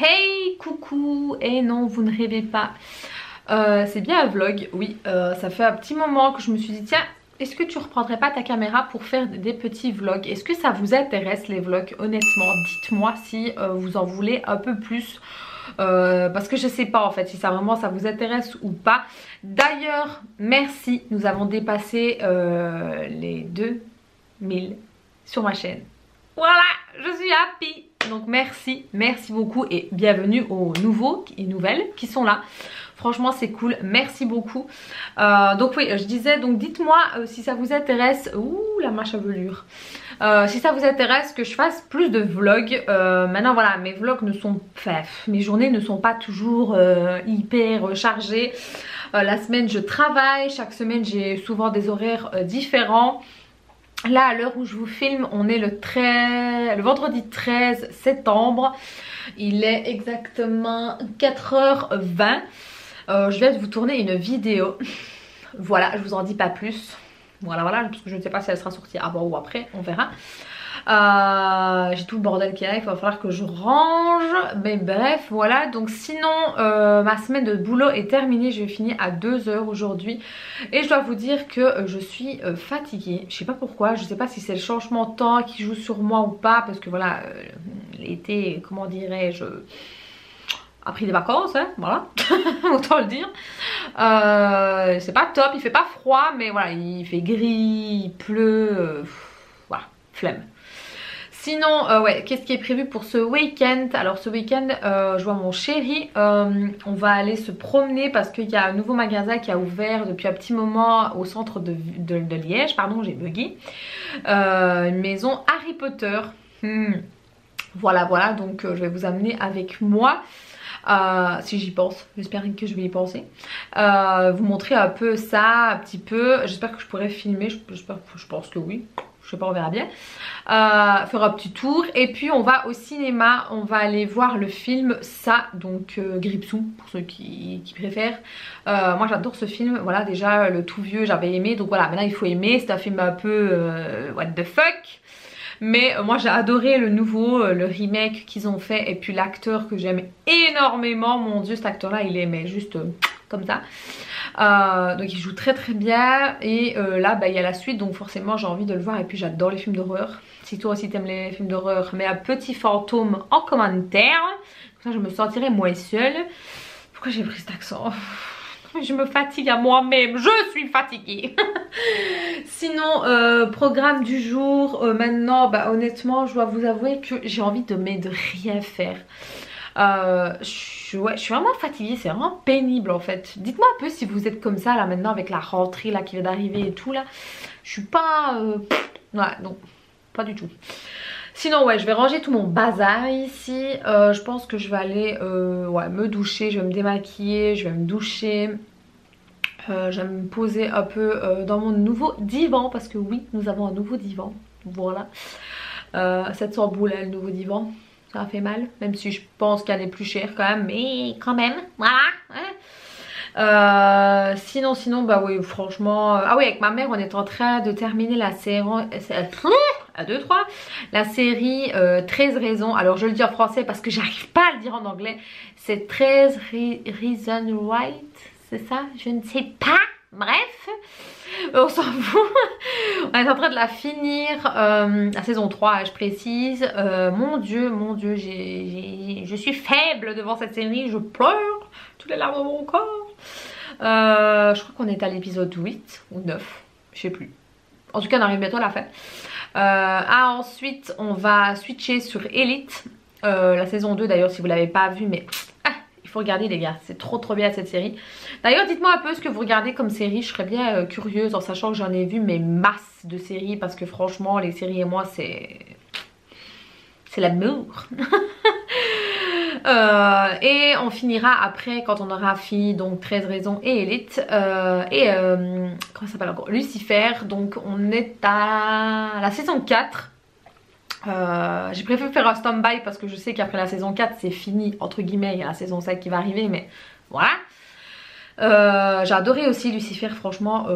Hey, coucou. Et non, vous ne rêvez pas. C'est bien un vlog, oui. Ça fait un petit moment que je me suis dit, tiens, est-ce que tu reprendrais pas ta caméra pour faire des petits vlogs? Est-ce que ça vous intéresse les vlogs? Honnêtement, dites-moi si vous en voulez un peu plus. Parce que je sais pas en fait si ça vraiment ça vous intéresse ou pas. D'ailleurs, merci, nous avons dépassé les 2000 sur ma chaîne. Voilà, je suis happy. Donc merci beaucoup et bienvenue aux nouveaux et nouvelles qui sont là. Franchement c'est cool, merci beaucoup. Donc oui, je disais, donc dites-moi si ça vous intéresse. Ouh, la ma chevelure. Si ça vous intéresse que je fasse plus de vlogs. Maintenant voilà, mes vlogs ne sont, enfin, mes journées ne sont pas toujours hyper chargées. La semaine je travaille, chaque semaine j'ai souvent des horaires différents. Là à l'heure où je vous filme, on est le vendredi 13 septembre. Il est exactement 4h20. Je vais vous tourner une vidéo. Voilà, je vous en dis pas plus. Voilà, parce que je ne sais pas si elle sera sortie avant ou après, on verra. J'ai tout le bordel qu'il y a, il va falloir que je range. Mais bref, voilà. Donc sinon, ma semaine de boulot est terminée. Je vais finir à 2h aujourd'hui. Et je dois vous dire que je suis fatiguée. Je sais pas pourquoi, je sais pas si c'est le changement de temps qui joue sur moi ou pas. Parce que voilà, l'été, comment dirais-je, a pris des vacances, hein, voilà, autant le dire. C'est pas top, il fait pas froid, mais voilà, il fait gris, il pleut, voilà, flemme. Sinon, ouais, qu'est-ce qui est prévu pour ce week-end? Alors ce week-end, je vois mon chéri, on va aller se promener parce qu'il y a un nouveau magasin qui a ouvert depuis un petit moment au centre de Liège, pardon, j'ai bugué. Une maison Harry Potter. Voilà, donc je vais vous amener avec moi. Si j'y pense, j'espère que je vais y penser. Vous montrer un peu ça, un petit peu. J'espère que je pourrai filmer, je pense que oui. Je sais pas, on verra bien. Faire un petit tour. Et puis on va au cinéma, on va aller voir le film Ça, donc Gripsou, pour ceux qui préfèrent. Moi j'adore ce film, voilà, déjà le tout vieux j'avais aimé. Donc voilà, maintenant il faut aimer, c'est un film un peu what the fuck. Mais moi j'ai adoré le nouveau, le remake qu'ils ont fait. Et puis l'acteur que j'aime énormément, mon dieu cet acteur là il est mais juste comme ça. Donc il joue très bien. Et là bah, il y a la suite, donc forcément j'ai envie de le voir. Et puis j'adore les films d'horreur. Si toi aussi t'aimes les films d'horreur, mets un petit fantôme en commentaire. Comme ça je me sentirai moins seule. Pourquoi j'ai pris cet accent? Je me fatigue à moi-même, je suis fatiguée. Sinon, programme du jour, maintenant, bah, honnêtement, je dois vous avouer que j'ai envie de rien faire. Je suis vraiment fatiguée, c'est vraiment pénible en fait. Dites-moi un peu si vous êtes comme ça là maintenant avec la rentrée là qui vient d'arriver et tout là. Je suis pas... Ouais, non, pas du tout. Sinon ouais, je vais ranger tout mon bazar ici. Je pense que je vais aller ouais, me doucher, je vais me démaquiller, je vais me doucher. Je vais me poser un peu dans mon nouveau divan parce que oui, nous avons un nouveau divan. Voilà. 700 boules le nouveau divan. Ça a fait mal, même si je pense qu'elle est plus chère quand même, mais quand même, voilà. Sinon, bah oui, franchement... Ah oui, avec ma mère, on est en train de terminer la série... La série 13 raisons. Alors, je le dis en français parce que j'arrive pas à le dire en anglais. C'est 13 Reasons Why, c'est ça? Je ne sais pas. Bref, on s'en fout. On est en train de la finir, la saison 3 je précise. Mon dieu, je suis faible devant cette série, je pleure toutes les larmes de mon corps. Je crois qu'on est à l'épisode 8 ou 9, je sais plus. En tout cas on arrive bientôt à la fin. Ensuite on va switcher sur Elite, la saison 2 d'ailleurs si vous l'avez pas vu, mais... Il faut regarder les gars, c'est trop bien cette série. D'ailleurs dites-moi un peu ce que vous regardez comme série, je serais bien curieuse en sachant que j'en ai vu mes masses de séries. Parce que franchement les séries et moi c'est l'amour. Et on finira après quand on aura fini donc 13 raisons et Elite. Comment ça s'appelle encore, Lucifer. Donc on est à la saison 4. J'ai préféré faire un stand-by parce que je sais qu'après la saison 4 c'est fini entre guillemets, il y a la saison 5 qui va arriver, mais voilà. J'ai adoré aussi Lucifer, franchement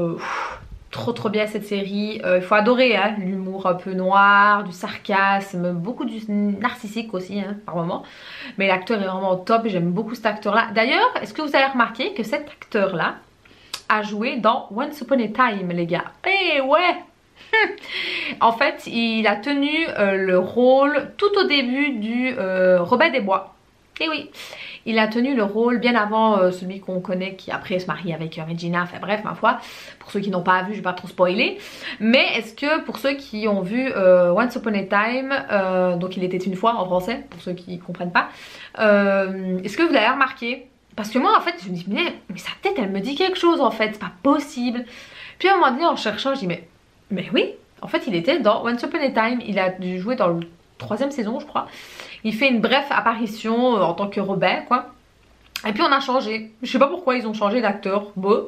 trop bien cette série. Il faut adorer hein, l'humour un peu noir, du sarcasme, beaucoup du narcissique aussi hein, par moment. Mais l'acteur est vraiment au top, j'aime beaucoup cet acteur là. D'ailleurs, est-ce que vous avez remarqué que cet acteur là a joué dans Once Upon a Time les gars? Eh ouais. En fait il a tenu le rôle tout au début du Robin des Bois. Et oui, il a tenu le rôle bien avant celui qu'on connaît qui après se marie avec Regina, enfin bref ma foi, pour ceux qui n'ont pas vu je vais pas trop spoiler. Mais est-ce que pour ceux qui ont vu Once Upon a Time, donc il était une fois en français, pour ceux qui comprennent pas, est-ce que vous l'avez remarqué? Parce que moi en fait je me dis mais sa tête elle me dit quelque chose en fait, c'est pas possible. Puis à un moment donné en cherchant je dis mais oui, en fait il était dans Once Upon a Time, il a dû jouer dans le 3e saison je crois. Il fait une brève apparition en tant que Robin quoi. Et puis on a changé, je sais pas pourquoi ils ont changé d'acteur, bon.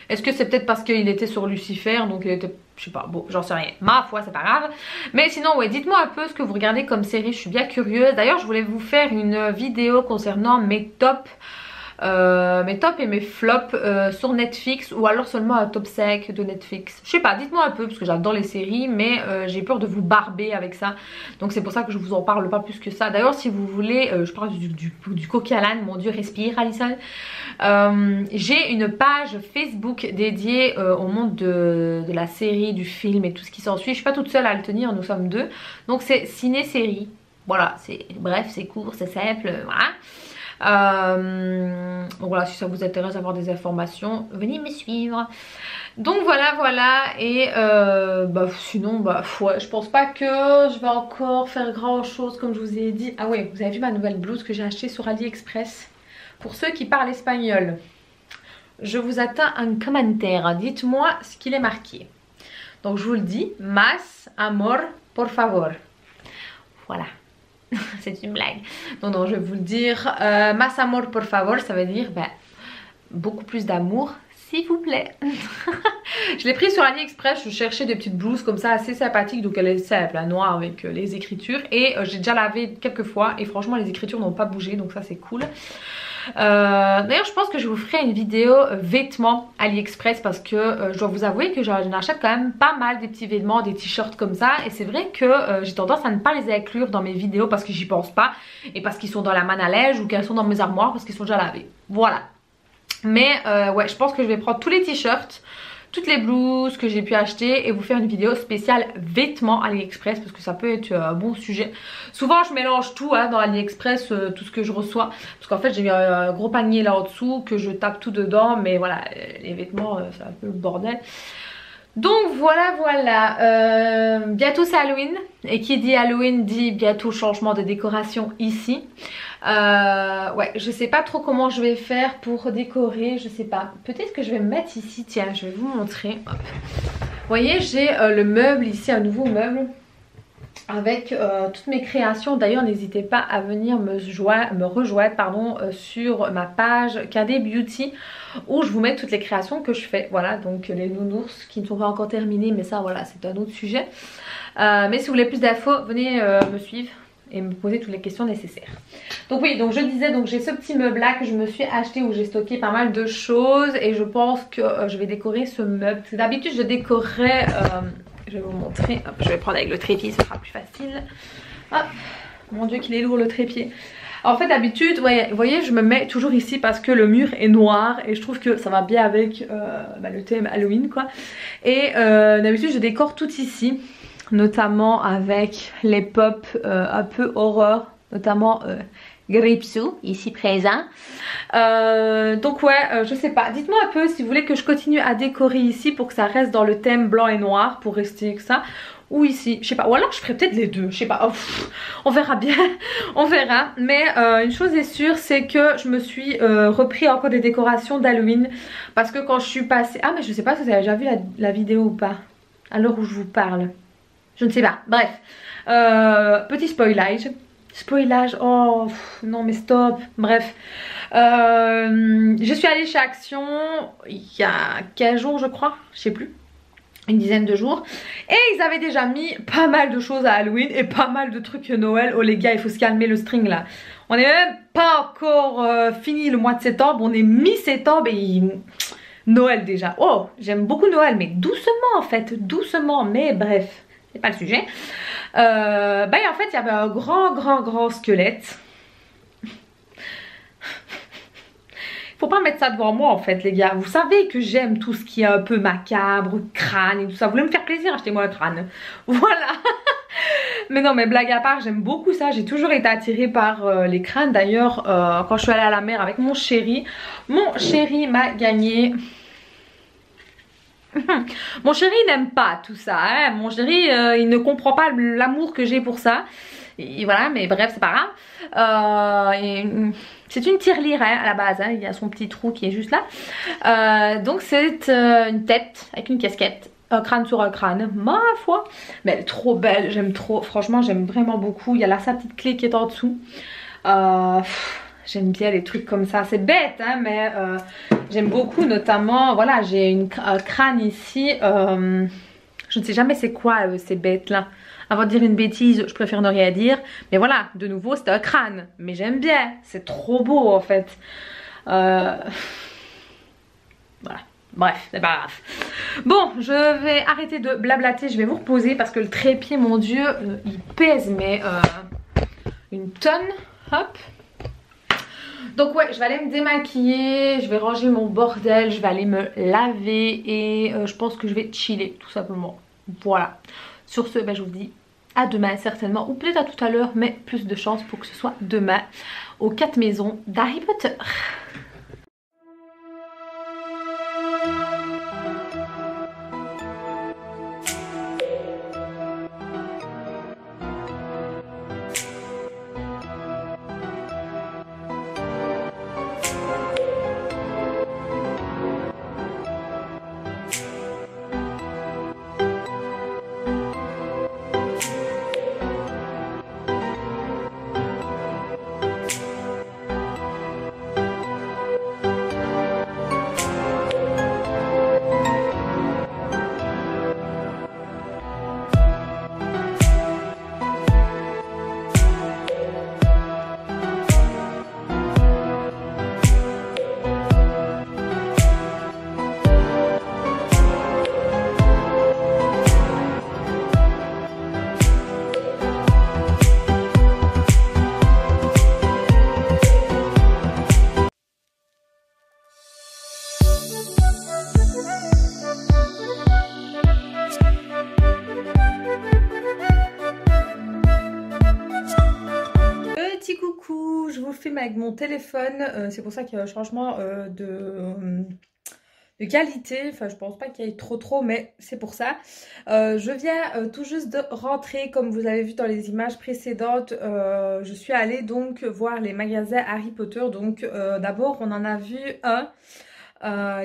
Est-ce que c'est peut-être parce qu'il était sur Lucifer, donc il était, je sais pas, bon j'en sais rien, ma foi c'est pas grave. Mais sinon ouais, dites-moi un peu ce que vous regardez comme série, je suis bien curieuse. D'ailleurs je voulais vous faire une vidéo concernant mes tops et mes flops sur Netflix, ou alors seulement un top 5 de Netflix. Je sais pas, dites-moi un peu parce que j'adore les séries mais j'ai peur de vous barber avec ça. Donc c'est pour ça que je vous en parle pas plus que ça. D'ailleurs si vous voulez, je parle du coq à l'âne, mon dieu respire Alison. J'ai une page Facebook dédiée au monde de la série, du film et tout ce qui s'ensuit. Je suis pas toute seule à le tenir, nous sommes 2. Donc c'est ciné-série. Voilà, c'est bref, c'est court, c'est simple, voilà. Donc voilà, si ça vous intéresse d'avoir des informations, venez me suivre. Donc voilà et sinon ouais, je pense pas que je vais encore faire grand chose comme je vous ai dit. Ah ouais, vous avez vu ma nouvelle blouse que j'ai achetée sur AliExpress. Pour ceux qui parlent espagnol, je vous attends un commentaire, dites-moi ce qu'il est marqué. Donc je vous le dis, más amor por favor. Voilà. C'est une blague. Non, je vais vous le dire. Más amor por favor, ça veut dire beaucoup plus d'amour, s'il vous plaît. Je l'ai pris sur AliExpress. Je cherchais des petites blouses comme ça assez sympathiques. Donc elle est simple, noire avec les écritures. Et j'ai déjà lavé quelques fois. Et franchement, les écritures n'ont pas bougé. Donc ça, c'est cool. D'ailleurs je pense que je vous ferai une vidéo vêtements AliExpress parce que je dois vous avouer que j'en achète quand même pas mal des petits vêtements, des t-shirts comme ça, et c'est vrai que j'ai tendance à ne pas les inclure dans mes vidéos parce que j'y pense pas et parce qu'ils sont dans la manne à linge ou qu'elles sont dans mes armoires parce qu'ils sont déjà lavés. Voilà. Mais ouais, je pense que je vais prendre tous les t-shirts, toutes les blouses que j'ai pu acheter et vous faire une vidéo spéciale vêtements AliExpress parce que ça peut être un bon sujet. Souvent je mélange tout dans AliExpress, tout ce que je reçois, parce qu'en fait j'ai mis un gros panier là en dessous que je tape tout dedans, mais voilà, les vêtements c'est un peu le bordel. Donc voilà, bientôt c'est Halloween, et qui dit Halloween dit bientôt changement de décoration ici. Ouais, je sais pas trop comment je vais faire pour décorer, je sais pas. Peut-être que je vais me mettre ici, tiens, je vais vous montrer. Hop. Vous voyez, j'ai le meuble ici, un nouveau meuble avec toutes mes créations. D'ailleurs n'hésitez pas à venir me rejoindre sur ma page KD Beauty où je vous mets toutes les créations que je fais. Voilà, donc les nounours qui ne sont pas encore terminés, mais ça voilà, c'est un autre sujet. Mais si vous voulez plus d'infos, venez me suivre et me poser toutes les questions nécessaires. Donc oui, donc je disais, donc j'ai ce petit meuble là que je me suis acheté où j'ai stocké pas mal de choses et je pense que je vais décorer ce meuble. Parce que d'habitude je décorerais, je vais vous montrer, hop, je vais prendre avec le trépied, ce sera plus facile. Hop, mon dieu qu'il est lourd le trépied. En fait d'habitude, vous voyez, je me mets toujours ici parce que le mur est noir et je trouve que ça va bien avec le thème Halloween quoi. Et d'habitude je décore tout ici, notamment avec les pop un peu horreur, notamment Gripsou ici présent. Donc ouais, je sais pas, dites-moi un peu si vous voulez que je continue à décorer ici pour que ça reste dans le thème blanc et noir, pour rester avec ça, ou ici, je sais pas, ou alors je ferai peut-être les deux, je sais pas, on verra bien, on verra. Mais une chose est sûre, c'est que je me suis repris encore des décorations d'Halloween parce que quand je suis passée, ah mais je sais pas si vous avez déjà vu la vidéo ou pas à l'heure où je vous parle, je ne sais pas, bref, petit spoilage, oh non mais stop, bref. Je suis allée chez Action il y a 15 jours je crois, je sais plus, une dizaine de jours, et ils avaient déjà mis pas mal de choses à Halloween et pas mal de trucs Noël. Oh les gars, il faut se calmer le string là, on est même pas encore fini le mois de septembre, on est mi-septembre et Noël déjà. Oh, j'aime beaucoup Noël, mais doucement en fait, doucement, mais bref, c'est pas le sujet. En fait, il y avait un grand squelette. Faut pas mettre ça devant moi en fait les gars. Vous savez que j'aime tout ce qui est un peu macabre, crâne et tout ça. Vous voulez me faire plaisir, achetez-moi un crâne. Voilà. Mais non, mais blague à part, j'aime beaucoup ça. J'ai toujours été attirée par les crânes. D'ailleurs, quand je suis allée à la mer avec mon chéri m'a gagné. Mon chéri n'aime pas tout ça. Hein. Mon chéri, il ne comprend pas l'amour que j'ai pour ça. Et voilà, mais bref, c'est pas grave. C'est une tirelire hein, à la base. Hein. Il y a son petit trou qui est juste là. Donc c'est une tête avec une casquette. Un crâne sur un crâne, ma foi. Mais elle est trop belle, j'aime trop. Franchement, j'aime vraiment beaucoup. Il y a là sa petite clé qui est en dessous. J'aime bien les trucs comme ça. C'est bête, hein, mais j'aime beaucoup. Notamment, voilà, j'ai un crâne ici. Je ne sais jamais c'est quoi ces bêtes là. Avant de dire une bêtise, je préfère ne rien dire. Mais voilà, de nouveau, c'est un crâne. Mais j'aime bien. C'est trop beau en fait. Voilà. Bref, c'est pas grave. Bon, je vais arrêter de blablater, je vais vous reposer parce que le trépied, mon dieu, il pèse mais une tonne. Hop. Donc ouais, je vais aller me démaquiller, je vais ranger mon bordel, je vais aller me laver et je pense que je vais chiller tout simplement. Voilà. Sur ce, je vous dis à demain certainement, ou peut-être à tout à l'heure, mais plus de chance pour que ce soit demain aux 4 maisons d'Harry Potter. Coucou, je vous filme avec mon téléphone, c'est pour ça qu'il y a un changement de qualité, enfin je pense pas qu'il y ait trop mais c'est pour ça. Je viens tout juste de rentrer comme vous avez vu dans les images précédentes. Je suis allée donc voir les magasins Harry Potter. Donc d'abord on en a vu un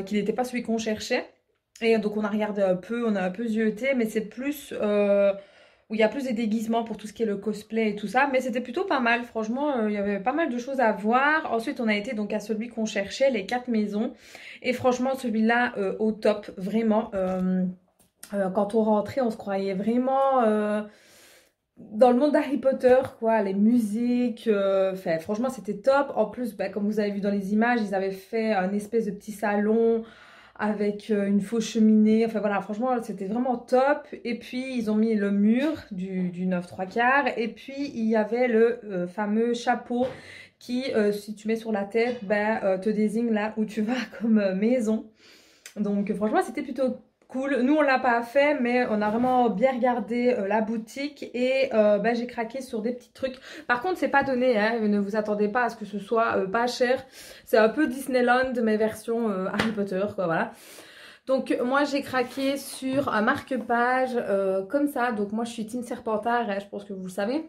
qui n'était pas celui qu'on cherchait. Et donc on a regardé un peu, on a un peu zioté, mais c'est plus où il y a plus des déguisements pour tout ce qui est le cosplay et tout ça. Mais c'était plutôt pas mal, franchement, il y avait pas mal de choses à voir. Ensuite on a été donc à celui qu'on cherchait, les 4 maisons. Et franchement celui-là au top, vraiment. Quand on rentrait on se croyait vraiment dans le monde d'Harry Potter, quoi, les musiques, franchement c'était top. En plus, comme vous avez vu dans les images, ils avaient fait un espèce de petit salon avec une fausse cheminée, enfin voilà, franchement c'était vraiment top. Et puis ils ont mis le mur du 9 3/4 et puis il y avait le fameux chapeau qui, si tu mets sur la tête, te désigne là où tu vas comme maison. Donc franchement c'était plutôt cool. Nous on l'a pas fait mais on a vraiment bien regardé la boutique et j'ai craqué sur des petits trucs. Par contre c'est pas donné, hein, ne vous attendez pas à ce que ce soit pas cher. C'est un peu Disneyland mais version Harry Potter quoi, voilà. Donc moi j'ai craqué sur un marque-page comme ça. Donc moi je suis Team Serpentard, hein, je pense que vous le savez.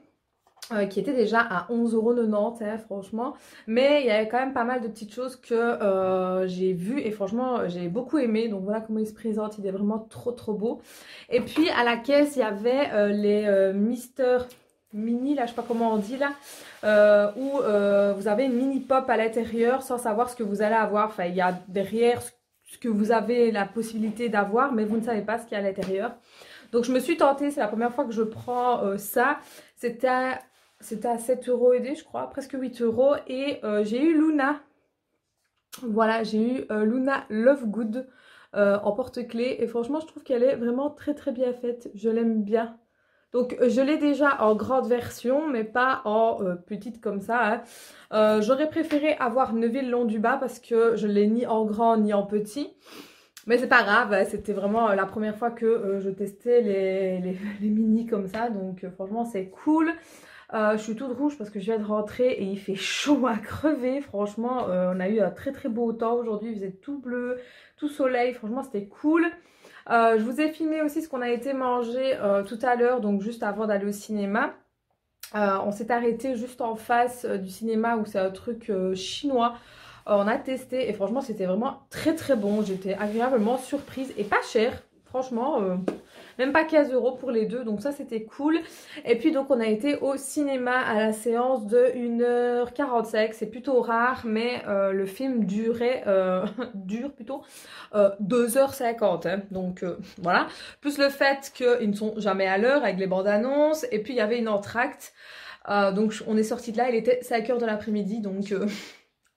Qui était déjà à 11,90 €, hein, franchement. Mais il y avait quand même pas mal de petites choses que j'ai vues et franchement j'ai beaucoup aimé. Donc voilà comment il se présente, il est vraiment trop beau. Et puis à la caisse il y avait les Mister Mini, là je sais pas comment on dit là, où vous avez une mini pop à l'intérieur sans savoir ce que vous allez avoir. Enfin il y a derrière ce que vous avez la possibilité d'avoir mais vous ne savez pas ce qu'il y a à l'intérieur. Donc je me suis tentée, c'est la première fois que je prends ça. C'était à 7 € aidé je crois, presque 8 € et j'ai eu Luna. Voilà, j'ai eu Luna Lovegood en porte-clés et franchement je trouve qu'elle est vraiment très très bien faite, je l'aime bien. Donc je l'ai déjà en grande version mais pas en petite comme ça, hein. J'aurais préféré avoir Neville long du bas parce que je l'ai ni en grand ni en petit. Mais c'est pas grave, hein, c'était vraiment la première fois que je testais les mini comme ça, donc franchement c'est cool. Je suis toute rouge parce que je viens de rentrer et il fait chaud à crever. Franchement, on a eu un très très beau temps aujourd'hui. Il faisait tout bleu, tout soleil. Franchement, c'était cool. Je vous ai filmé aussi ce qu'on a été manger tout à l'heure, donc juste avant d'aller au cinéma. On s'est arrêté juste en face du cinéma où c'est un truc chinois. On a testé et franchement, c'était vraiment très très bon. J'étais agréablement surprise et pas cher. Franchement, même pas 15 euros pour les deux, donc ça c'était cool. Et puis donc on a été au cinéma à la séance de 1h45, c'est plutôt rare, mais le film durait, dure plutôt 2h50, hein. Donc voilà. Plus le fait qu'ils ne sont jamais à l'heure avec les bandes annonces, et puis il y avait une entracte. Donc on est sorti de là, il était 5h de l'après-midi, donc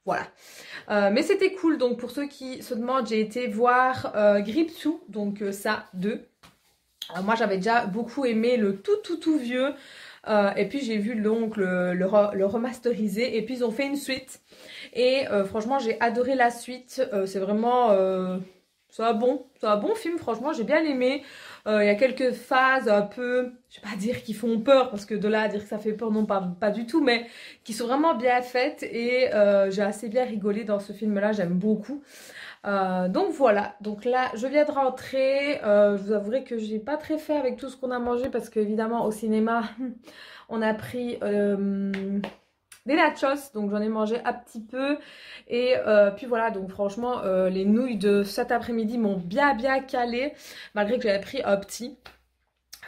voilà. Mais c'était cool, donc pour ceux qui se demandent, j'ai été voir Gripsou, donc ça 2. Moi j'avais déjà beaucoup aimé le tout vieux et puis j'ai vu donc le remasterisé et puis ils ont fait une suite et franchement j'ai adoré la suite. C'est vraiment c'est un bon film, franchement j'ai bien aimé. Il y a quelques phases un peu, je vais pas dire qui font peur parce que de là à dire que ça fait peur, non, pas du tout, mais qui sont vraiment bien faites et j'ai assez bien rigolé dans ce film là, j'aime beaucoup. Donc voilà, donc là je viens de rentrer. Je vous avouerai que j'ai pas très fait avec tout ce qu'on a mangé parce qu'évidemment au cinéma on a pris des nachos, donc j'en ai mangé un petit peu et puis voilà, donc franchement les nouilles de cet après-midi m'ont bien calé malgré que j'avais pris un petit.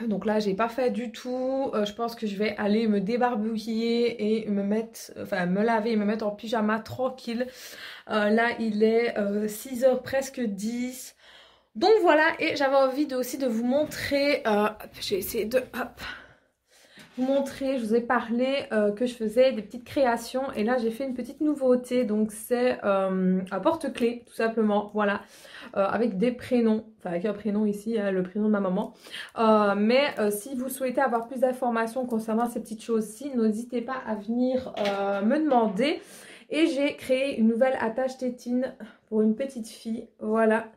Donc là j'ai pas fait du tout. Je pense que je vais aller me débarbouiller et me mettre, enfin me laver et me mettre en pyjama tranquille. Là il est 6h presque 10. Donc voilà, et j'avais envie aussi de vous montrer, j'ai essayé de vous montrer, je vous ai parlé que je faisais des petites créations et là j'ai fait une petite nouveauté, donc c'est un porte-clés tout simplement, voilà, avec des prénoms, enfin avec un prénom ici, hein, le prénom de ma maman. Mais si vous souhaitez avoir plus d'informations concernant ces petites choses-ci, n'hésitez pas à venir me demander. Et j'ai créé une nouvelle attache tétine pour une petite fille, voilà.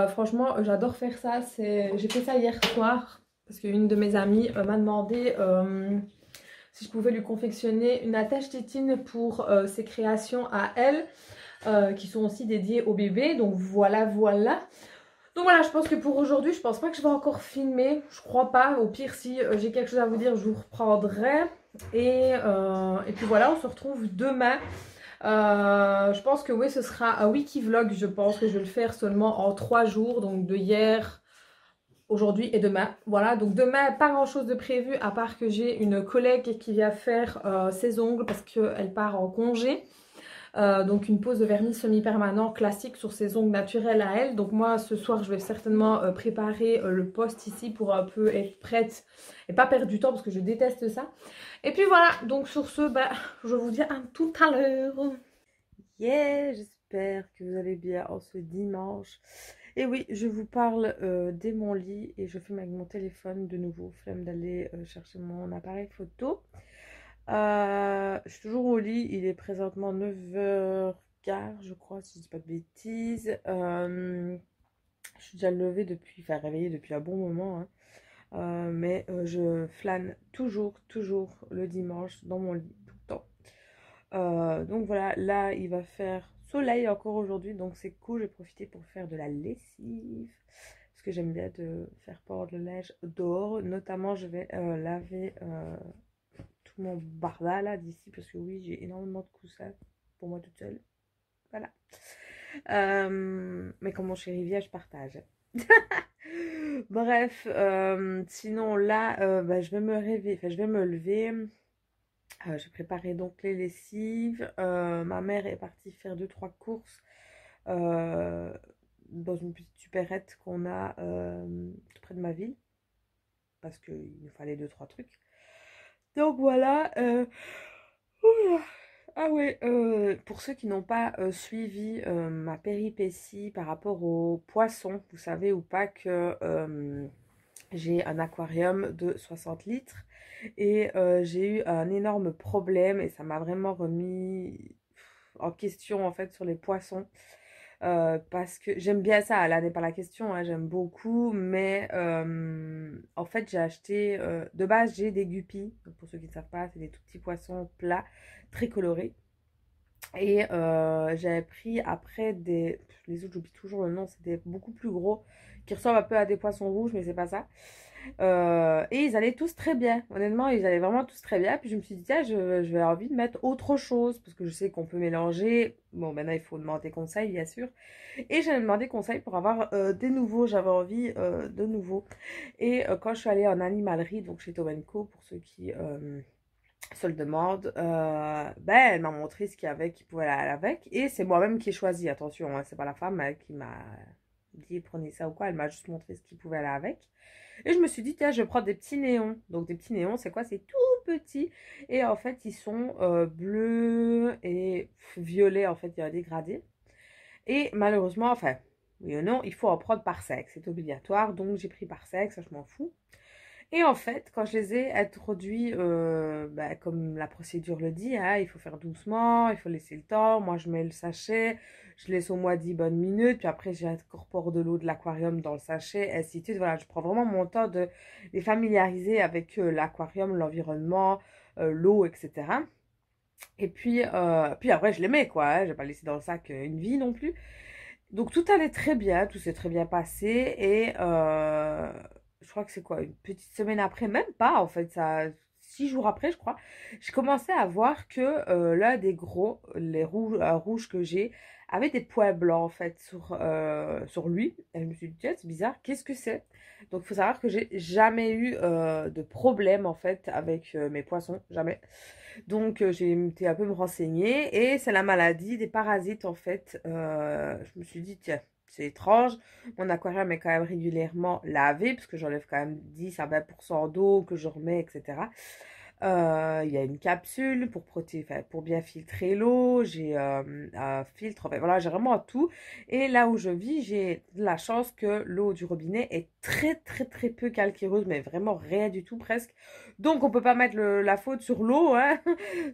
Franchement, j'adore faire ça, j'ai fait ça hier soir. Parce qu'une de mes amies m'a demandé si je pouvais lui confectionner une attache tétine pour ses créations à elle, qui sont aussi dédiées au bébé. Donc voilà. Donc voilà, je pense que pour aujourd'hui, je pense pas que je vais encore filmer. Je crois pas. Au pire, si j'ai quelque chose à vous dire, je vous reprendrai. Et puis voilà, on se retrouve demain. Je pense que oui, ce sera un wiki vlog. Je pense que je vais le faire seulement en 3 jours. Donc de hier, aujourd'hui et demain. Voilà, donc demain, pas grand chose de prévu à part que j'ai une collègue qui vient faire ses ongles parce qu'elle part en congé. Donc une pose de vernis semi-permanent classique sur ses ongles naturels à elle. Donc moi ce soir je vais certainement préparer le post ici pour un peu être prête et pas perdre du temps parce que je déteste ça. Et puis voilà, donc sur ce, bah, je vous dis à tout à l'heure. Yeah, j'espère que vous allez bien en ce dimanche. Et oui, je vous parle dès mon lit et je filme avec mon téléphone de nouveau. Flemme d'aller chercher mon appareil photo. Je suis toujours au lit, il est présentement 9h15, je crois, si je dis pas de bêtises. Je suis déjà levée depuis, enfin réveillée depuis un bon moment, hein. Mais je flâne toujours le dimanche dans mon lit, tout le temps. Donc voilà, là il va faire soleil encore aujourd'hui, donc c'est cool. J'ai profité pour faire de la lessive parce que j'aime bien de faire pordre le linge dehors. Notamment, je vais laver tout mon barda là d'ici parce que oui, j'ai énormément de coussins pour moi toute seule. Voilà. Mais comme mon chéri vient, je partage. Bref, sinon là, bah, je vais me réveiller, enfin je vais me lever. J'ai préparé donc les lessives. Ma mère est partie faire 2-3 courses dans une petite supérette qu'on a tout près de ma ville. Parce qu'il nous fallait 2-3 trucs. Donc voilà. Oula. Ah ouais, pour ceux qui n'ont pas suivi ma péripétie par rapport aux poissons, vous savez ou pas que j'ai un aquarium de 60 litres et j'ai eu un énorme problème et ça m'a vraiment remis en question en fait sur les poissons. Parce que j'aime bien ça, là n'est pas la question, hein, j'aime beaucoup, mais en fait j'ai acheté, de base j'ai des guppies, donc pour ceux qui ne savent pas, c'est des tout petits poissons plats, très colorés. Et j'avais pris après les autres, j'oublie toujours le nom, c'était beaucoup plus gros, qui ressemblent un peu à des poissons rouges, mais c'est pas ça. Et ils allaient tous très bien. Honnêtement, ils allaient vraiment tous très bien. Puis je me suis dit, tiens, je vais avoir envie de mettre autre chose, parce que je sais qu'on peut mélanger. Bon, maintenant, il faut demander conseil, bien sûr. Et j'avais demandé conseil pour avoir des nouveaux. J'avais envie de nouveaux. Et quand je suis allée en animalerie, donc chez Tomenco, pour ceux qui se le demandent, ben, elle m'a montré ce qu'il y avait qui pouvait aller avec. Et c'est moi-même qui ai choisi, attention, hein, c'est pas la femme qui m'a dit prenez ça ou quoi, elle m'a juste montré ce qui pouvait aller avec. Et je me suis dit, tiens, je vais prendre des petits néons. Donc des petits néons, c'est quoi? C'est tout petit. Et en fait, ils sont bleus et violets, en fait, il y a un dégradé. Et malheureusement, enfin, oui ou non, il faut en prendre par sexe, c'est obligatoire. Donc j'ai pris par sexe, ça je m'en fous. Et en fait, quand je les ai introduits, bah, comme la procédure le dit, hein, il faut faire doucement, il faut laisser le temps. Moi, je mets le sachet, je laisse au moins 10 bonnes minutes, puis après, j'incorpore de l'eau de l'aquarium dans le sachet, ainsi de suite. Voilà, je prends vraiment mon temps de les familiariser avec l'aquarium, l'environnement, l'eau, etc. Et puis après, je les mets, quoi. Hein, je vais pas laisser dans le sac une vie non plus. Donc tout allait très bien, tout s'est très bien passé et je crois que c'est quoi, une petite semaine après, même pas en fait, ça, 6 jours après je crois, j'ai commencé à voir que l'un des gros, les rouges que j'ai, avait des points blancs en fait sur lui. Et je me suis dit, tiens, c'est bizarre, qu'est-ce que c'est? Donc il faut savoir que j'ai jamais eu de problème en fait avec mes poissons, jamais. Donc, j'ai été un peu me renseigner et c'est la maladie des parasites en fait. Je me suis dit, tiens, c'est étrange. Mon aquarium est quand même régulièrement lavé parce que j'enlève quand même 10 à 20% d'eau que je remets, etc. Il y a une capsule pour enfin, pour bien filtrer l'eau. J'ai un filtre. Enfin, voilà, j'ai vraiment tout. Et là où je vis, j'ai de la chance que l'eau du robinet est très très très peu calcaireuse, mais vraiment rien du tout presque. Donc on peut pas mettre la faute sur l'eau, hein.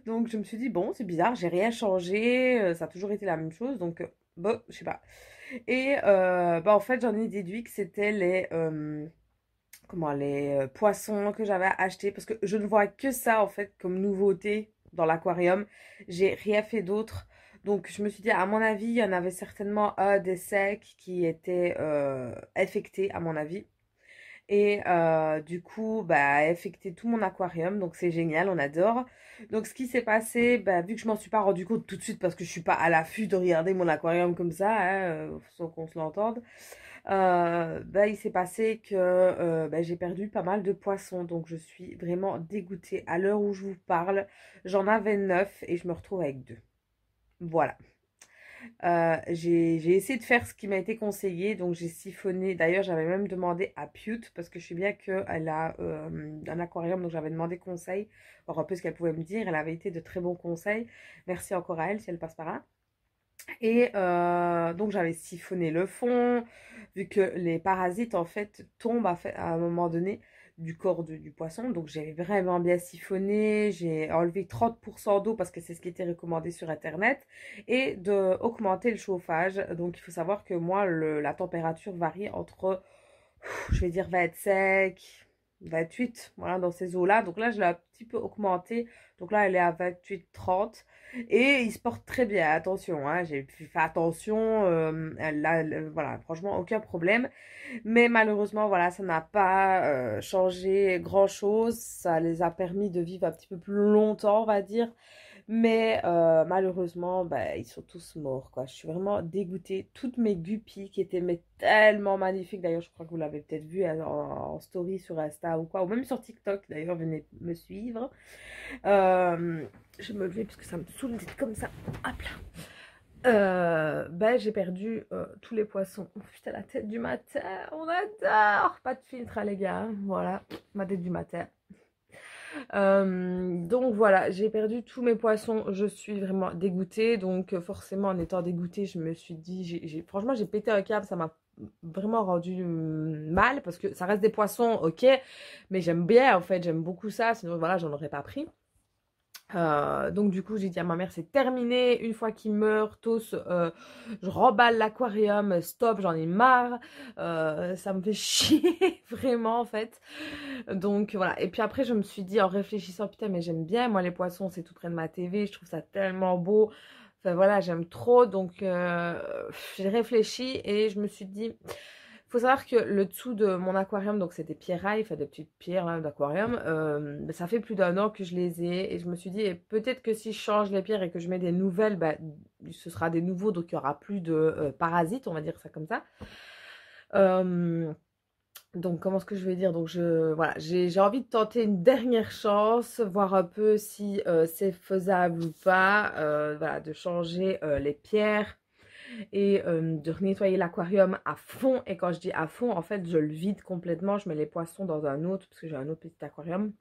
Donc je me suis dit bon, c'est bizarre, j'ai rien changé, ça a toujours été la même chose. Donc bon, je sais pas. Et bah en fait, j'en ai déduit que c'était les poissons que j'avais achetés parce que je ne vois que ça en fait comme nouveauté dans l'aquarium. J'ai rien fait d'autre. Donc je me suis dit, à mon avis, il y en avait certainement un des secs qui était infecté, à mon avis. Et du coup, bah, affecté tout mon aquarium. Donc c'est génial, on adore. Donc ce qui s'est passé, bah, vu que je m'en suis pas rendu compte tout de suite parce que je suis pas à l'affût de regarder mon aquarium comme ça, hein, sans qu'on se l'entende. Bah, il s'est passé que bah, j'ai perdu pas mal de poissons. Donc je suis vraiment dégoûtée. À l'heure où je vous parle, j'en avais 9 et je me retrouve avec 2. Voilà. J'ai essayé de faire ce qui m'a été conseillé, donc j'ai siphonné. D'ailleurs, j'avais même demandé à Pute, parce que je sais bien qu'elle a un aquarium, donc j'avais demandé conseil, voir un peu ce qu'elle pouvait me dire. Elle avait été de très bons conseils. Merci encore à elle si elle passe par là. Et donc j'avais siphonné le fond, vu que les parasites en fait tombent à un moment donné du corps du poisson. Donc j'ai vraiment bien siphonné, j'ai enlevé 30% d'eau parce que c'est ce qui était recommandé sur internet et de augmenter le chauffage. Donc il faut savoir que moi la température varie entre, je vais dire 25, 28, voilà, dans ces eaux-là. Donc là, je l'ai un petit peu augmenté. Donc là, elle est à 28, 30. Et il se porte très bien, attention, hein, j'ai fait attention, voilà, franchement, aucun problème. Mais malheureusement, voilà, ça n'a pas changé grand-chose. Ça les a permis de vivre un petit peu plus longtemps, on va dire. Mais malheureusement, bah, ils sont tous morts, quoi. Je suis vraiment dégoûtée. Toutes mes guppies qui étaient mais tellement magnifiques. D'ailleurs, je crois que vous l'avez peut-être vu en story sur Insta ou quoi. Ou même sur TikTok, d'ailleurs, venez me suivre. Je vais me lever parce que ça me saoule d'être comme ça. Hop là. Ben, j'ai perdu tous les poissons. Oh, putain, la tête du matin, on adore. Pas de filtre, hein, les gars. Voilà, ma tête du matin. Donc voilà, j'ai perdu tous mes poissons, je suis vraiment dégoûtée. Donc forcément en étant dégoûtée, je me suis dit, franchement j'ai pété un câble, ça m'a vraiment rendu mal parce que ça reste des poissons, ok, mais j'aime bien en fait, j'aime beaucoup ça, sinon voilà j'en aurais pas pris. Donc du coup j'ai dit à ma mère c'est terminé, une fois qu'il meurt tous, je remballe l'aquarium, stop, j'en ai marre, ça me fait chier vraiment en fait. Donc voilà, et puis après je me suis dit en réfléchissant, putain mais j'aime bien moi les poissons, c'est tout près de ma TV, je trouve ça tellement beau, enfin voilà j'aime trop, donc j'ai réfléchi et je me suis dit, faut savoir que le dessous de mon aquarium, donc c'est des pierrailles, enfin des petites pierres là, d'aquarium, ça fait plus d'1 an que je les ai et je me suis dit, et peut-être que si je change les pierres et que je mets des nouvelles, bah, ce sera des nouveaux, donc il n'y aura plus de parasites, on va dire ça comme ça. Donc comment est-ce que je vais dire, donc voilà, j'ai envie de tenter une dernière chance, voir un peu si c'est faisable ou pas, voilà, de changer les pierres et de nettoyer l'aquarium à fond. Et quand je dis à fond, en fait je le vide complètement, je mets les poissons dans un autre parce que j'ai un autre petit aquarium.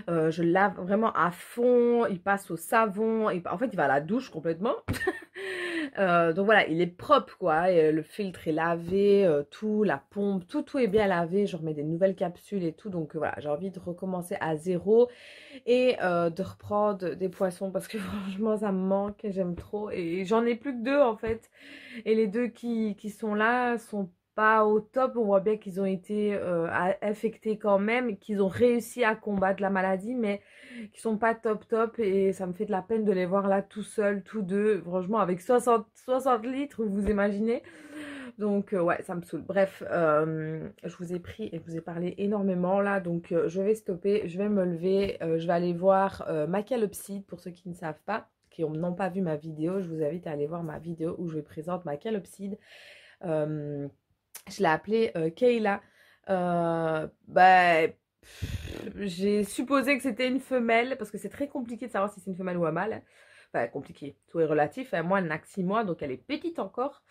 Je le lave vraiment à fond, il passe au savon, en fait il va à la douche complètement. Donc voilà, il est propre quoi, et le filtre est lavé, tout, la pompe, tout est bien lavé, je remets des nouvelles capsules et tout, donc voilà, j'ai envie de recommencer à zéro et de reprendre des poissons parce que franchement ça me manque, j'aime trop et j'en ai plus que 2 en fait, et les 2 qui sont là sont pas au top, on voit bien qu'ils ont été infectés quand même, qu'ils ont réussi à combattre la maladie, mais qui sont pas top et ça me fait de la peine de les voir là tout seuls, tous deux, franchement avec 60 litres, vous imaginez. Donc ouais, ça me saoule. Bref, je vous ai pris et je vous ai parlé énormément là, donc je vais stopper, je vais me lever, je vais aller voir Macalopside pour ceux qui ne savent pas, qui n'ont pas vu ma vidéo, je vous invite à aller voir ma vidéo où je présente Macalopside. Je l'ai appelée Kayla. Bah, j'ai supposé que c'était une femelle parce que c'est très compliqué de savoir si c'est une femelle ou un mâle. Enfin, compliqué, tout est relatif. Moi, elle n'a que 6 mois, donc elle est petite encore.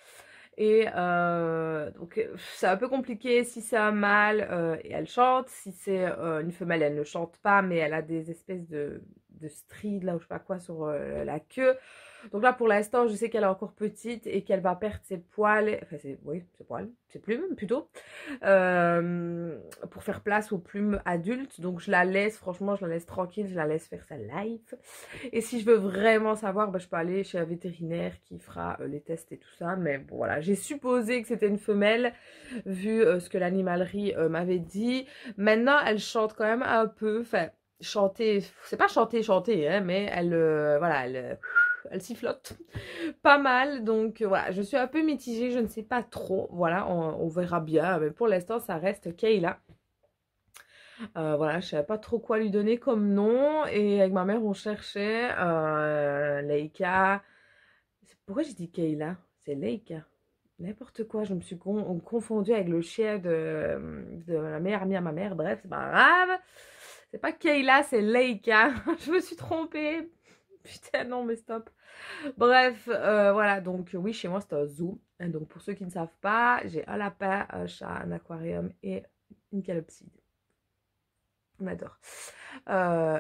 Et donc, c'est un peu compliqué si c'est un mâle et elle chante. Si c'est une femelle, elle ne chante pas, mais elle a des espèces de stries, là, ou je sais pas quoi, sur la queue. Donc là, pour l'instant, je sais qu'elle est encore petite et qu'elle va perdre ses poils, enfin, oui, ses poils, ses plumes plutôt, pour faire place aux plumes adultes. Donc je la laisse, franchement, je la laisse tranquille, je la laisse faire sa life. Et si je veux vraiment savoir, bah, je peux aller chez un vétérinaire qui fera les tests et tout ça. Mais bon, voilà, j'ai supposé que c'était une femelle, vu ce que l'animalerie m'avait dit. Maintenant, elle chante quand même un peu, enfin, chanter, c'est pas chanter, hein, mais elle, voilà, elle sifflote pas mal, donc voilà, je suis un peu mitigée, je ne sais pas trop, voilà, on verra bien, mais pour l'instant ça reste Kayla. Voilà, je savais pas trop quoi lui donner comme nom, et avec ma mère on cherchait Leica. Pourquoi j'ai dit Kayla? C'est Leica, n'importe quoi, je me suis confondue avec le chien de la meilleure amie à ma mère. Bref, c'est pas grave, c'est pas Kayla, c'est Leica. Je me suis trompée. Putain, non, mais stop. Bref, voilà, donc oui, chez moi, c'est un zoo. Et donc, pour ceux qui ne savent pas, j'ai un lapin, un chat, un aquarium et une calopside. On adore.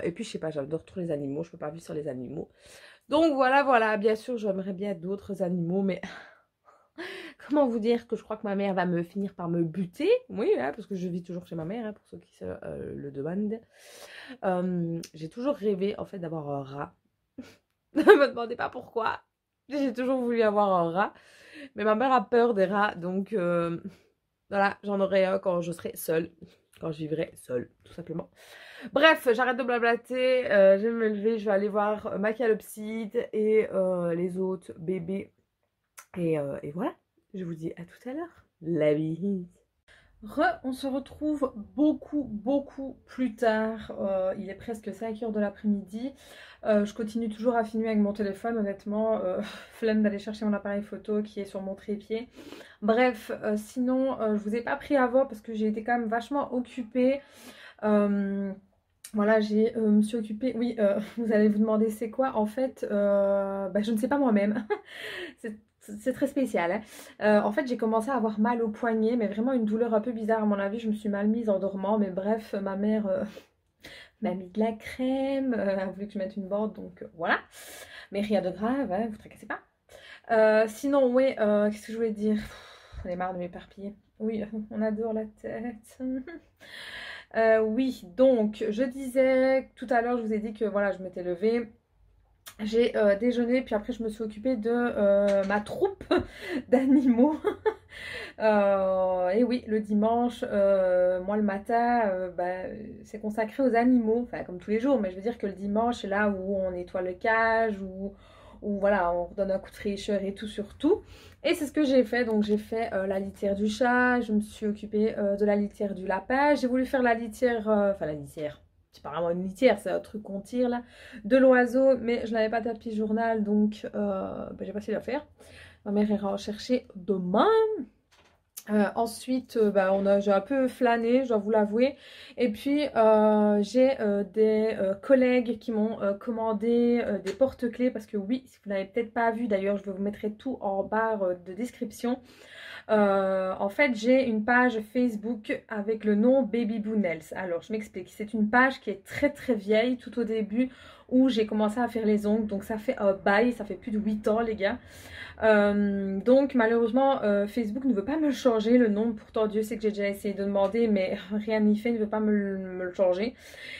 Et puis, je sais pas, j'adore trop les animaux. Je peux pas vivre sur les animaux. Donc, voilà. Bien sûr, j'aimerais bien d'autres animaux, mais comment vous dire que je crois que ma mère va me finir par me buter. Oui, hein, parce que je vis toujours chez ma mère, hein, pour ceux qui se le demandent. J'ai toujours rêvé, en fait, d'avoir un rat. Ne me demandez pas pourquoi. J'ai toujours voulu avoir un rat. Mais ma mère a peur des rats. Donc voilà, j'en aurai un quand je serai seule. Quand je vivrai seule, tout simplement. Bref, j'arrête de blablater. Je vais me lever. Je vais aller voir Macalopside et les autres bébés. Et voilà. Je vous dis à tout à l'heure. La bise. On se retrouve beaucoup plus tard, il est presque 5 h de l'après-midi, je continue toujours à filmer avec mon téléphone, honnêtement, flemme d'aller chercher mon appareil photo qui est sur mon trépied. Bref, sinon je vous ai pas pris à voir parce que j'ai été quand même vachement occupée. Voilà, me suis occupée, oui, vous allez vous demander c'est quoi, en fait, bah, je ne sais pas moi-même. C'est très spécial, hein. En fait, j'ai commencé à avoir mal au poignet, mais vraiment une douleur un peu bizarre à mon avis. Je me suis mal mise en dormant, mais bref, ma mère m'a mis de la crème, a voulu que je mette une borde, donc voilà. Mais rien de grave, hein, vous tracassez pas. Sinon, oui, qu'est-ce que je voulais dire? On est marre de m'éparpiller. Oui, on adore la tête. Oui, donc je disais tout à l'heure, je vous ai dit que voilà, je m'étais levée. J'ai déjeuné, puis après je me suis occupée de ma troupe d'animaux. Et oui, le dimanche, moi le matin, bah, c'est consacré aux animaux, enfin comme tous les jours, mais je veux dire que le dimanche, c'est là où on nettoie le cage, où voilà, on redonne un coup de fraîcheur et tout sur tout. Et c'est ce que j'ai fait, donc j'ai fait la litière du chat, je me suis occupée de la litière du lapin, j'ai voulu faire la litière, enfin la litière, c'est pas vraiment une litière, c'est un truc qu'on tire là, de l'oiseau, mais je n'avais pas de tapis journal, donc bah, j'ai pas su la faire. Ma mère ira en chercher demain. Ensuite, bah, j'ai un peu flâné, je dois vous l'avouer. Et puis, j'ai des collègues qui m'ont commandé des porte-clés. Parce que oui, si vous n'avez peut-être pas vu, d'ailleurs, je vous mettrai tout en barre de description. En fait, j'ai une page Facebook avec le nom Baby Boo Nails. Alors, je m'explique. C'est une page qui est très très vieille, tout au début, où j'ai commencé à faire les ongles. Donc, ça fait un bail, ça fait plus de 8 ans, les gars. Donc malheureusement Facebook ne veut pas me le changer le nom, pourtant Dieu sait que j'ai déjà essayé de demander mais rien n'y fait, ne veut pas me le changer.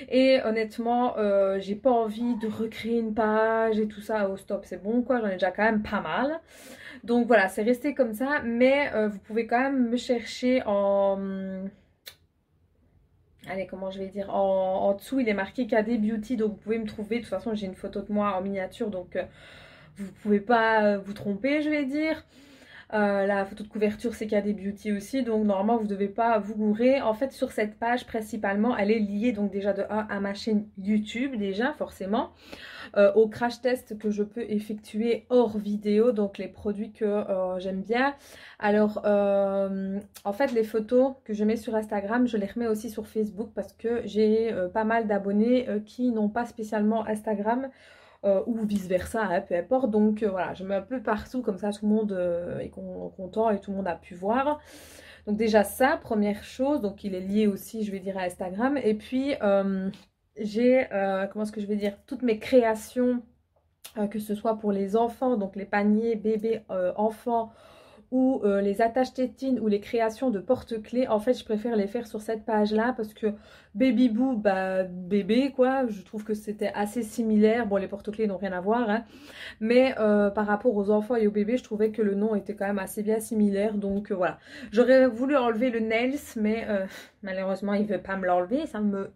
Et honnêtement j'ai pas envie de recréer une page et tout ça au stop, c'est bon quoi, j'en ai déjà quand même pas mal. Donc voilà, c'est resté comme ça, mais vous pouvez quand même me chercher en... Allez, comment je vais dire, en dessous il est marqué KD Beauty, donc vous pouvez me trouver. De toute façon j'ai une photo de moi en miniature, donc vous pouvez pas vous tromper, je vais dire. La photo de couverture c'est KD Beauty aussi, donc normalement vous devez pas vous gourer. En fait sur cette page principalement elle est liée donc déjà de 1 à ma chaîne YouTube déjà forcément, au crash test que je peux effectuer hors vidéo, donc les produits que j'aime bien. Alors en fait les photos que je mets sur Instagram je les remets aussi sur Facebook parce que j'ai pas mal d'abonnés qui n'ont pas spécialement Instagram. Ou vice versa, hein, peu importe. Donc voilà, je mets un peu partout, comme ça tout le monde est content et tout le monde a pu voir. Donc déjà ça, première chose, donc il est lié aussi, je vais dire, à Instagram. Et puis j'ai, comment est-ce que je vais dire, toutes mes créations, que ce soit pour les enfants, donc les paniers, bébés, enfants, ou les attaches tétines ou les créations de porte-clés, en fait je préfère les faire sur cette page là parce que Baby Boo, bah bébé quoi, je trouve que c'était assez similaire. Bon les porte-clés n'ont rien à voir hein, mais par rapport aux enfants et aux bébés je trouvais que le nom était quand même assez bien similaire, donc voilà. J'aurais voulu enlever le nails mais malheureusement il veut pas me l'enlever, ça me...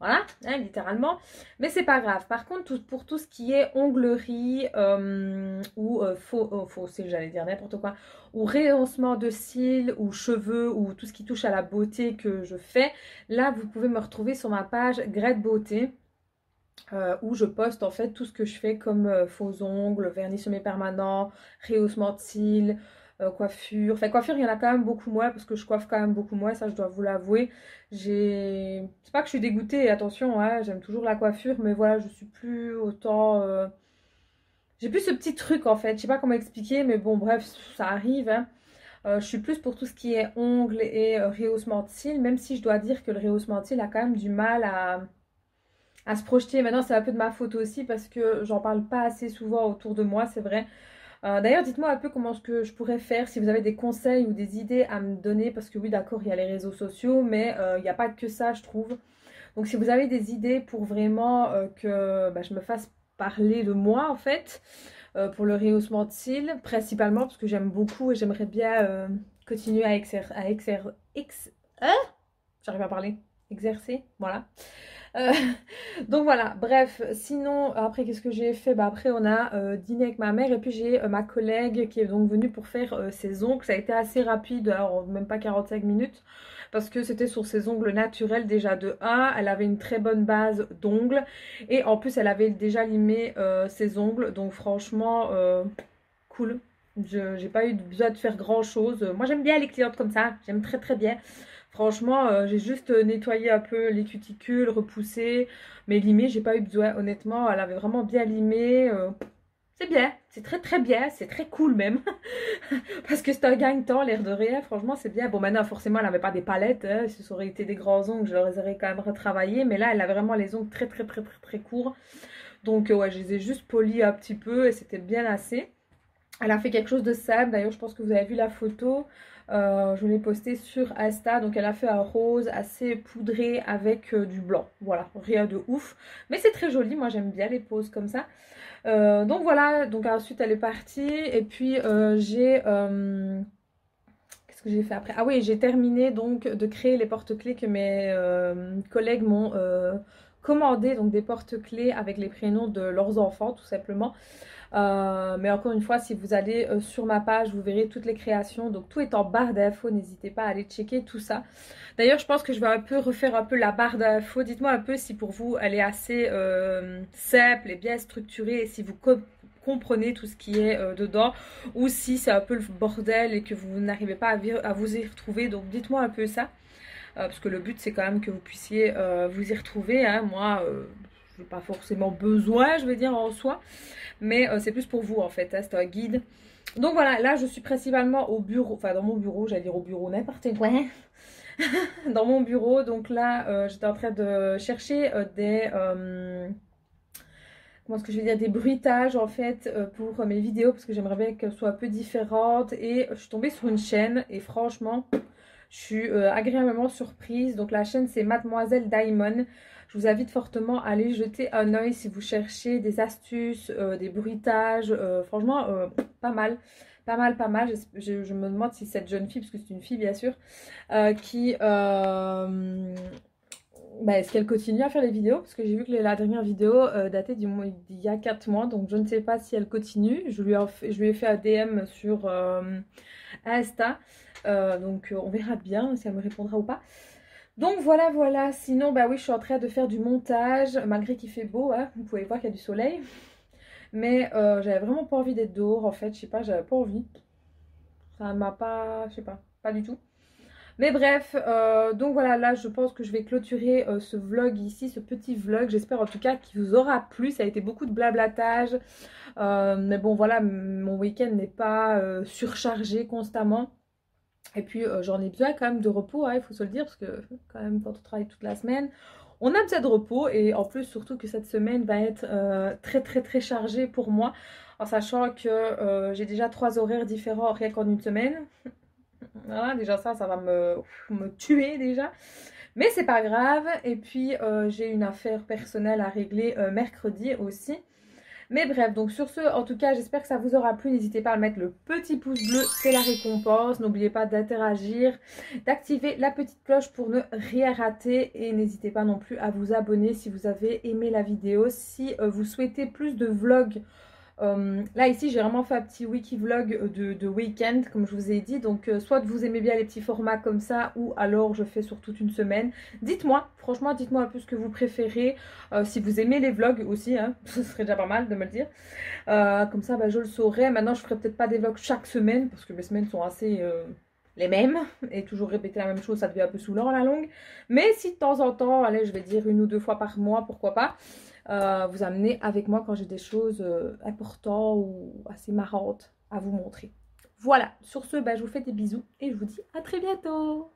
Voilà, hein, littéralement. Mais c'est pas grave. Par contre, pour tout ce qui est onglerie ou faux cils, j'allais dire n'importe quoi, ou rehaussement de cils ou cheveux ou tout ce qui touche à la beauté que je fais, là, vous pouvez me retrouver sur ma page Grette Beauté. Où je poste en fait tout ce que je fais comme faux ongles, vernis semi-permanent, rehaussement de cils, coiffure. Enfin coiffure il y en a quand même beaucoup moins parce que je coiffe quand même beaucoup moins, ça je dois vous l'avouer. C'est pas que je suis dégoûtée, attention, hein, j'aime toujours la coiffure, mais voilà, je suis plus autant... J'ai plus ce petit truc en fait, je sais pas comment expliquer, mais bon bref, ça arrive. Hein. Je suis plus pour tout ce qui est ongles et rehaussement de cils, même si je dois dire que le rehaussement de cils a quand même du mal à se projeter. Maintenant c'est un peu de ma faute aussi parce que j'en parle pas assez souvent autour de moi, c'est vrai. D'ailleurs dites-moi un peu comment ce que je pourrais faire, si vous avez des conseils ou des idées à me donner, parce que oui d'accord il y a les réseaux sociaux mais il n'y a pas que ça je trouve. Donc si vous avez des idées pour vraiment que bah, je me fasse parler de moi en fait, pour le rehaussement de cils principalement parce que j'aime beaucoup et j'aimerais bien continuer à j'arrive à parler, exercer, voilà. Euh, donc voilà, bref, sinon après qu'est-ce que j'ai fait? Bah après on a dîné avec ma mère et puis j'ai ma collègue qui est donc venue pour faire ses ongles. Ça a été assez rapide, alors même pas 45 minutes parce que c'était sur ses ongles naturels déjà de 1. Elle avait une très bonne base d'ongles et en plus elle avait déjà limé ses ongles, donc franchement cool. J'ai pas eu besoin de faire grand chose. Moi j'aime bien les clientes comme ça, j'aime très très bien. Franchement, j'ai juste nettoyé un peu les cuticules, repoussé, mais limé, j'ai pas eu besoin. Honnêtement, elle avait vraiment bien limé. c'est bien, c'est très très bien, c'est très cool même. Parce que c'est un gagne-temps, l'air de rien, franchement c'est bien. Bon maintenant forcément elle n'avait pas des palettes, hein. Si ça aurait été des grands ongles, je les aurais quand même retravaillés. Mais là elle a vraiment les ongles très très très très très courts. Donc ouais, je les ai juste polis un petit peu et c'était bien assez. Elle a fait quelque chose de simple, d'ailleurs je pense que vous avez vu la photo. Je l'ai postée sur Insta, donc elle a fait un rose assez poudré avec du blanc. Voilà, rien de ouf. Mais c'est très joli, moi j'aime bien les poses comme ça. Donc voilà, donc ensuite elle est partie et puis qu'est-ce que j'ai fait après? Ah oui, j'ai terminé donc de créer les porte-clés que mes collègues m'ont commandé, donc des porte-clés avec les prénoms de leurs enfants tout simplement. Mais encore une fois, si vous allez sur ma page, vous verrez toutes les créations. Donc tout est en barre d'infos, n'hésitez pas à aller checker tout ça. D'ailleurs, je pense que je vais un peu refaire un peu la barre d'infos. Dites-moi un peu si pour vous, elle est assez simple et bien structurée et si vous comprenez tout ce qui est dedans ou si c'est un peu le bordel et que vous n'arrivez pas à vous y retrouver. Donc dites-moi un peu ça. Parce que le but, c'est quand même que vous puissiez vous y retrouver. Hein. Moi, je n'ai pas forcément besoin, je vais dire, en soi. Mais c'est plus pour vous en fait, hein, c'est un guide. Donc voilà, là je suis principalement au bureau, enfin dans mon bureau, j'allais dire au bureau, n'importe quoi. Dans mon bureau, donc là j'étais en train de chercher comment est-ce que je vais dire, des bruitages en fait pour mes vidéos parce que j'aimerais bien qu'elles soient un peu différentes. Et je suis tombée sur une chaîne et franchement, je suis agréablement surprise. Donc la chaîne c'est Mademoiselle Diamond. Je vous invite fortement à aller jeter un oeil si vous cherchez des astuces, des bruitages. Franchement, pas mal. Pas mal, pas mal. Je me demande si cette jeune fille, parce que c'est une fille bien sûr, est-ce qu'elle continue à faire les vidéos? Parce que j'ai vu que la dernière vidéo datait d'il y a 4 mois. Donc je ne sais pas si elle continue. Je lui ai fait un DM sur Insta. Donc on verra bien si elle me répondra ou pas. Donc voilà, voilà. Sinon, bah oui, je suis en train de faire du montage. Malgré qu'il fait beau, hein, vous pouvez voir qu'il y a du soleil. Mais j'avais vraiment pas envie d'être dehors en fait. Je sais pas, j'avais pas envie. Ça m'a pas, je sais pas du tout. Mais bref, donc voilà, là je pense que je vais clôturer ce vlog ici, ce petit vlog. J'espère en tout cas qu'il vous aura plu. Ça a été beaucoup de blablatage. Mais bon voilà, mon week-end n'est pas surchargé constamment. Et puis j'en ai besoin quand même de repos, hein, il faut se le dire, parce que quand même quand on travaille toute la semaine, on a besoin de repos. Et en plus surtout que cette semaine va être très chargée pour moi. En sachant que j'ai déjà 3 horaires différents rien qu'en une semaine. Voilà, déjà ça va me tuer déjà. Mais c'est pas grave. Et puis j'ai une affaire personnelle à régler mercredi aussi. Mais bref, donc sur ce, en tout cas, j'espère que ça vous aura plu. N'hésitez pas à mettre le petit pouce bleu, c'est la récompense. N'oubliez pas d'interagir, d'activer la petite cloche pour ne rien rater. Et n'hésitez pas non plus à vous abonner si vous avez aimé la vidéo. Si vous souhaitez plus de vlogs, là ici j'ai vraiment fait un petit wiki vlog de week-end comme je vous ai dit. Donc soit vous aimez bien les petits formats comme ça ou alors je fais sur toute une semaine. Dites-moi, franchement dites-moi un peu ce que vous préférez. Si vous aimez les vlogs aussi, hein, ce serait déjà pas mal de me le dire. Comme ça je le saurai. Maintenant je ferai peut-être pas des vlogs chaque semaine parce que mes semaines sont assez les mêmes. Et toujours répéter la même chose, ça devient un peu saoulant à la longue. Mais si de temps en temps, allez je vais dire 1 ou 2 fois par mois, pourquoi pas. Vous amener avec moi quand j'ai des choses importantes ou assez marrantes à vous montrer. Voilà, sur ce, je vous fais des bisous et je vous dis à très bientôt.